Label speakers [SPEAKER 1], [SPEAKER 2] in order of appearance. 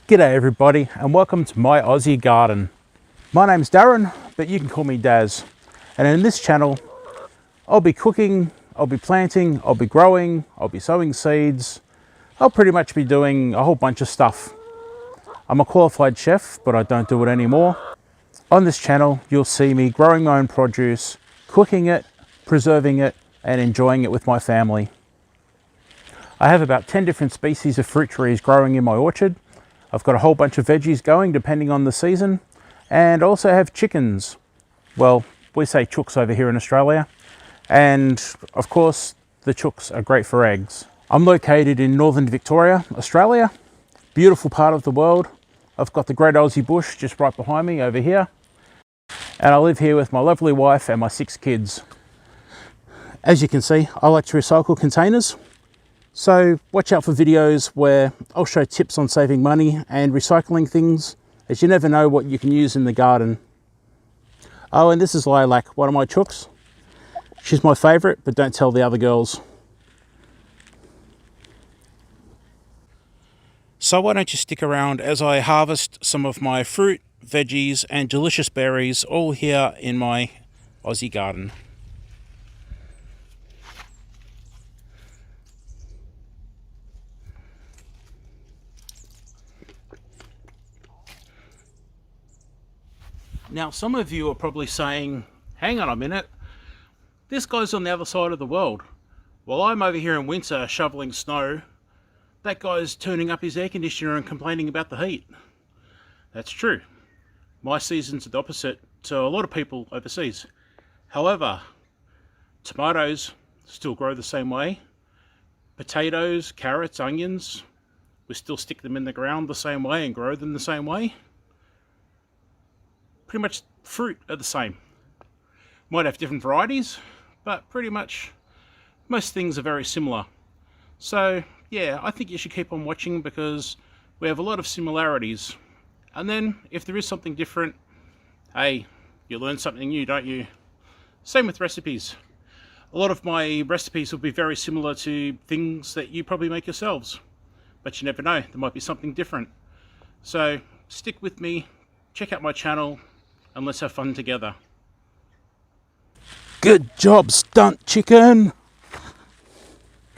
[SPEAKER 1] G'day everybody and welcome to my Aussie garden. My name's Darren, but you can call me Daz. And in this channel, I'll be cooking, I'll be planting, I'll be growing, I'll be sowing seeds. I'll pretty much be doing a whole bunch of stuff. I'm a qualified chef, but I don't do it anymore. On this channel, you'll see me growing my own produce, cooking it, preserving it, and enjoying it with my family. I have about 10 different species of fruit trees growing in my orchard. I've got a whole bunch of veggies going depending on the season, and also have chickens. Well, we say chooks over here in Australia, and of course the chooks are great for eggs. I'm located in northern Victoria, Australia, beautiful part of the world. I've got the great Aussie bush just right behind me over here, and I live here with my lovely wife and my 6 kids. As you can see, I like to recycle containers. So watch out for videos where I'll show tips on saving money and recycling things, as you never know what you can use in the garden. Oh, and this is Lilac, one of my chooks. She's my favourite, but don't tell the other girls. So why don't you stick around as I harvest some of my fruit, veggies and delicious berries all here in my Aussie garden. Now, some of you are probably saying, hang on a minute, this guy's on the other side of the world. While I'm over here in winter shoveling snow, that guy's turning up his air conditioner and complaining about the heat. That's true. My season's the opposite to a lot of people overseas. However, tomatoes still grow the same way. Potatoes, carrots, onions, we still stick them in the ground the same way and grow them the same way. Pretty much fruit are the same. Might have different varieties, but pretty much most things are very similar. So yeah, I think you should keep on watching because we have a lot of similarities. And then if there is something different, hey, you learn something new, don't you? Same with recipes. A lot of my recipes will be very similar to things that you probably make yourselves, but you never know, there might be something different. So stick with me, check out my channel, and let's have fun together. Good job, stunt chicken!